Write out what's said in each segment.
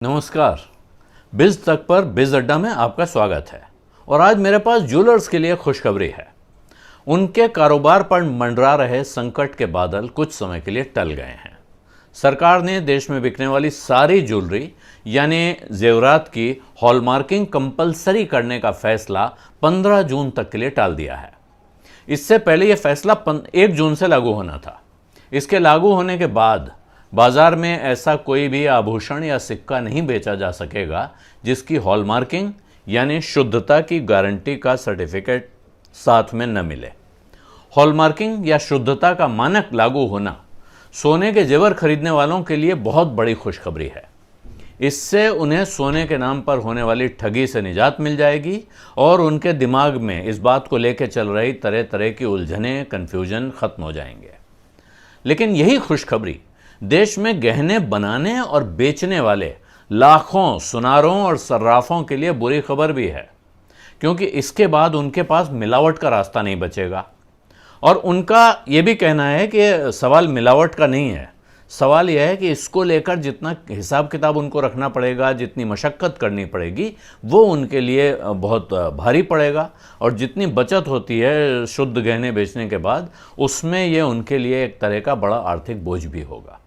नमस्कार। बिज तक पर बिज अड्डा में आपका स्वागत है। और आज मेरे पास ज्वेलर्स के लिए खुशखबरी है। उनके कारोबार पर मंडरा रहे संकट के बादल कुछ समय के लिए टल गए हैं। सरकार ने देश में बिकने वाली सारी ज्वेलरी यानी जेवरात की हॉलमार्किंग कंपलसरी करने का फैसला 15 जून तक के लिए टाल दिया है। इससे पहले यह फैसला 1 जून से लागू होना था। इसके लागू होने के बाद बाजार में ऐसा कोई भी आभूषण या सिक्का नहीं बेचा जा सकेगा जिसकी हॉलमार्किंग यानी शुद्धता की गारंटी का सर्टिफिकेट साथ में न मिले। हॉलमार्किंग या शुद्धता का मानक लागू होना सोने के जेवर खरीदने वालों के लिए बहुत बड़ी खुशखबरी है। इससे उन्हें सोने के नाम पर होने वाली ठगी से निजात मिल जाएगी और उनके दिमाग में इस बात को लेकर चल रही तरह तरह की उलझनें, कन्फ्यूजन खत्म हो जाएंगे। लेकिन यही खुशखबरी देश में गहने बनाने और बेचने वाले लाखों सुनारों और सर्राफों के लिए बुरी खबर भी है, क्योंकि इसके बाद उनके पास मिलावट का रास्ता नहीं बचेगा। और उनका यह भी कहना है कि सवाल मिलावट का नहीं है, सवाल यह है कि इसको लेकर जितना हिसाब किताब उनको रखना पड़ेगा, जितनी मशक्क़त करनी पड़ेगी, वो उनके लिए बहुत भारी पड़ेगा। और जितनी बचत होती है शुद्ध गहने बेचने के बाद, उसमें यह उनके लिए एक तरह का बड़ा आर्थिक बोझ भी होगा।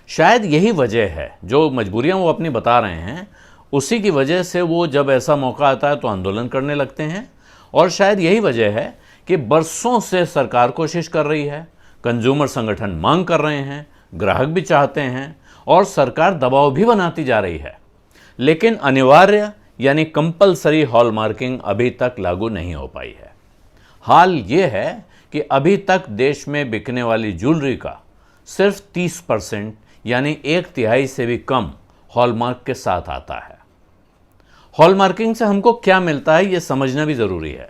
शायद यही वजह है, जो मजबूरियां वो अपनी बता रहे हैं, उसी की वजह से वो जब ऐसा मौका आता है तो आंदोलन करने लगते हैं। और शायद यही वजह है कि बरसों से सरकार कोशिश कर रही है, कंज्यूमर संगठन मांग कर रहे हैं, ग्राहक भी चाहते हैं और सरकार दबाव भी बनाती जा रही है, लेकिन अनिवार्य यानी कंपलसरी हॉलमार्किंग अभी तक लागू नहीं हो पाई है। हाल ये है कि अभी तक देश में बिकने वाली ज्वेलरी का सिर्फ 30% यानी 1/3 से भी कम हॉलमार्क के साथ आता है। हॉलमार्किंग से हमको क्या मिलता है ये समझना भी ज़रूरी है।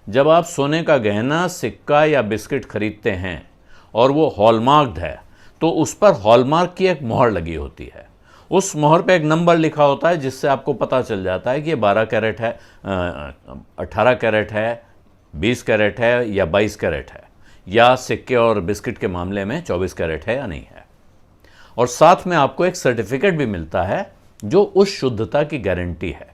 जब आप सोने का गहना, सिक्का या बिस्किट खरीदते हैं और वो हॉलमार्क्ड है, तो उस पर हॉलमार्क की एक मोहर लगी होती है। उस मोहर पे एक नंबर लिखा होता है, जिससे आपको पता चल जाता है कि ये 12 कैरेट है, 18 कैरेट है, 20 कैरेट है या 22 कैरेट है, या सिक्के और बिस्किट के मामले में 24 कैरेट है या नहीं है। और साथ में आपको एक सर्टिफिकेट भी मिलता है जो उस शुद्धता की गारंटी है।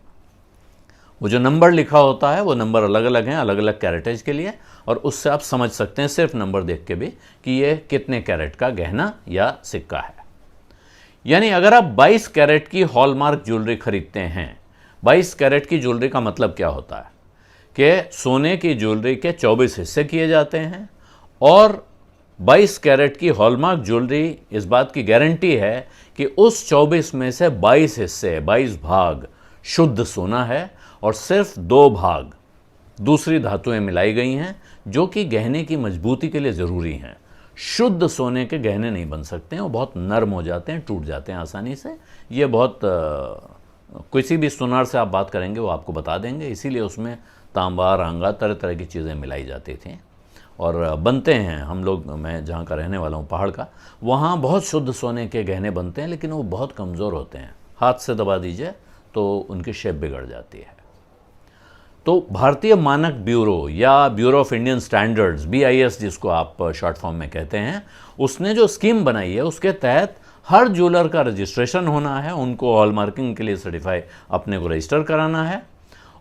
वो जो नंबर लिखा होता है वो नंबर अलग अलग हैं, अलग अलग कैरेटेज के लिए, और उससे आप समझ सकते हैं सिर्फ नंबर देख के भी कि ये कितने कैरेट का गहना या सिक्का है। यानी अगर आप 22 कैरेट की हॉलमार्क ज्वेलरी खरीदते हैं, 22 कैरेट की ज्वेलरी का मतलब क्या होता है कि सोने की ज्वेलरी के 24 हिस्से किए जाते हैं, और 22 कैरेट की हॉलमार्क ज्वेलरी इस बात की गारंटी है कि उस 24 में से 22 हिस्से, 22 भाग शुद्ध सोना है और सिर्फ 2 भाग दूसरी धातुएं मिलाई गई हैं, जो कि गहने की मजबूती के लिए ज़रूरी हैं। शुद्ध सोने के गहने नहीं बन सकते हैं, वो बहुत नरम हो जाते हैं, टूट जाते हैं आसानी से। ये बहुत किसी भी सुनार से आप बात करेंगे वो आपको बता देंगे। इसीलिए उसमें तांबा, रांगा, तरह तरह की चीज़ें मिलाई जाती थी और बनते हैं। हम लोग, मैं जहाँ का रहने वाला हूँ पहाड़ का, वहाँ बहुत शुद्ध सोने के गहने बनते हैं, लेकिन वो बहुत कमज़ोर होते हैं। हाथ से दबा दीजिए तो उनकी शेप बिगड़ जाती है। तो भारतीय मानक ब्यूरो या bureau of Indian standards, BIS जिसको आप शॉर्ट फॉर्म में कहते हैं, उसने जो स्कीम बनाई है उसके तहत हर ज्वेलर का रजिस्ट्रेशन होना है, उनको हॉलमार्किंग के लिए सर्टिफाई अपने को रजिस्टर कराना है,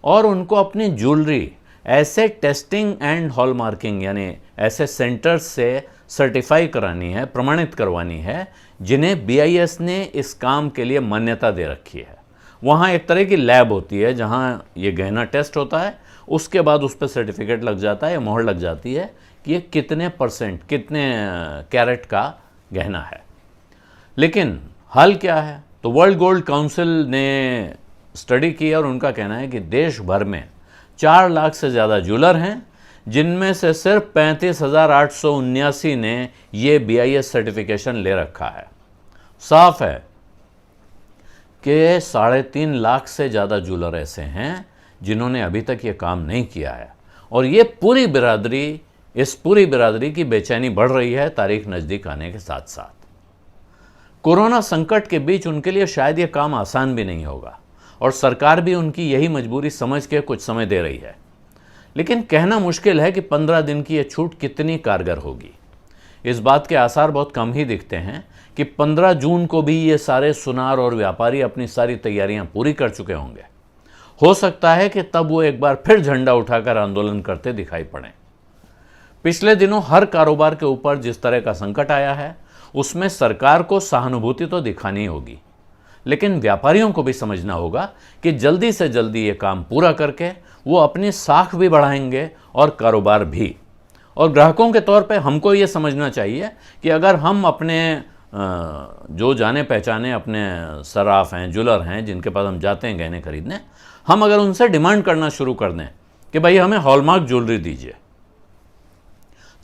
और उनको अपनी ज्वेलरी ऐसे टेस्टिंग एंड हॉलमार्किंग यानी ऐसे सेंटर्स से सर्टिफाई करानी है, प्रमाणित करवानी है, जिन्हें BIS ने इस काम के लिए मान्यता दे रखी है। वहाँ एक तरह की लैब होती है जहाँ ये गहना टेस्ट होता है, उसके बाद उस पर सर्टिफिकेट लग जाता है, मोहर लग जाती है कि ये कितने %, कितने कैरेट का गहना है। लेकिन हाल क्या है, तो वर्ल्ड गोल्ड काउंसिल ने स्टडी की और उनका कहना है कि देश भर में 4 लाख से ज़्यादा ज्वेलर हैं, जिनमें से सिर्फ 35,879 ने ये BIS सर्टिफिकेशन ले रखा है। साफ है कि 3.5 लाख से ज़्यादा ज्वेलर ऐसे हैं जिन्होंने अभी तक ये काम नहीं किया है, और ये पूरी बिरादरी की बेचैनी बढ़ रही है तारीख नज़दीक आने के साथ साथ। कोरोना संकट के बीच उनके लिए शायद ये काम आसान भी नहीं होगा, और सरकार भी उनकी यही मजबूरी समझ के कुछ समय दे रही है। लेकिन कहना मुश्किल है कि 15 दिन की ये छूट कितनी कारगर होगी। इस बात के आसार बहुत कम ही दिखते हैं कि 15 जून को भी ये सारे सुनार और व्यापारी अपनी सारी तैयारियां पूरी कर चुके होंगे। हो सकता है कि तब वो एक बार फिर झंडा उठाकर आंदोलन करते दिखाई पड़े। पिछले दिनों हर कारोबार के ऊपर जिस तरह का संकट आया है, उसमें सरकार को सहानुभूति तो दिखानी होगी, लेकिन व्यापारियों को भी समझना होगा कि जल्दी से जल्दी ये काम पूरा करके वो अपनी साख भी बढ़ाएंगे और कारोबार भी। और ग्राहकों के तौर पे हमको ये समझना चाहिए कि अगर हम अपने जो जाने पहचाने अपने सराफ हैं, ज्वेलर हैं, जिनके पास हम जाते हैं गहने खरीदने, हम अगर उनसे डिमांड करना शुरू कर दें कि भाई हमें हॉलमार्क ज्वेलरी दीजिए,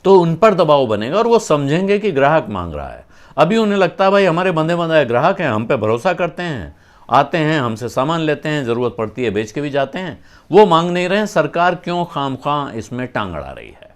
तो उन पर दबाव बनेगा और वो समझेंगे कि ग्राहक मांग रहा है। अभी उन्हें लगता है भाई हमारे बंधे बंधाए ग्राहक हैं, हम पे भरोसा करते हैं, आते हैं, हमसे सामान लेते हैं, ज़रूरत पड़ती है बेच के भी जाते हैं, वो मांग नहीं रहे हैं, सरकार क्यों खामखा इसमें टांग अड़ा रही है।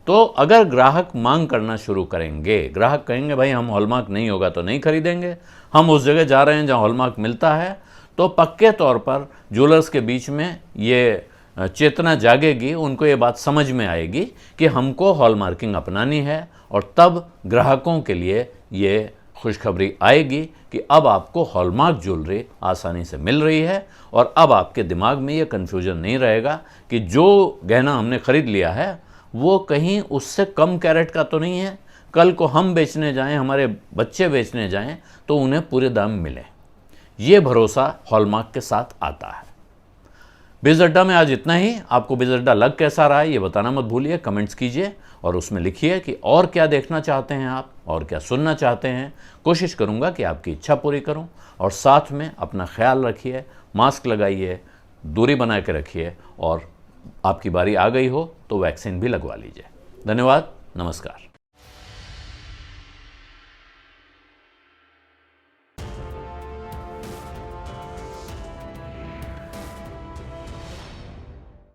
तो अगर ग्राहक मांग करना शुरू करेंगे, ग्राहक कहेंगे भाई हम हॉलमार्क नहीं होगा तो नहीं खरीदेंगे, हम उस जगह जा रहे हैं जहां हॉलमार्क मिलता है, तो पक्के तौर पर ज्वेलर्स के बीच में ये चेतना जागेगी, उनको ये बात समझ में आएगी कि हमको हॉलमार्किंग अपनानी है। और तब ग्राहकों के लिए ये खुशखबरी आएगी कि अब आपको हॉलमार्क ज्वेलरी आसानी से मिल रही है और अब आपके दिमाग में ये कन्फ्यूजन नहीं रहेगा कि जो गहना हमने खरीद लिया है वो कहीं उससे कम कैरेट का तो नहीं है, कल को हम बेचने जाएं, हमारे बच्चे बेचने जाएं तो उन्हें पूरे दाम मिले। ये भरोसा हॉलमार्क के साथ आता है। बिज़ अड्डा में आज इतना ही। आपको बिज़ अड्डा लग कैसा रहा है ये बताना मत भूलिए, कमेंट्स कीजिए और उसमें लिखिए कि और क्या देखना चाहते हैं आप और क्या सुनना चाहते हैं। कोशिश करूंगा कि आपकी इच्छा पूरी करूं। और साथ में अपना ख्याल रखिए, मास्क लगाइए, दूरी बना के रखिए और आपकी बारी आ गई हो तो वैक्सीन भी लगवा लीजिए। धन्यवाद, नमस्कार।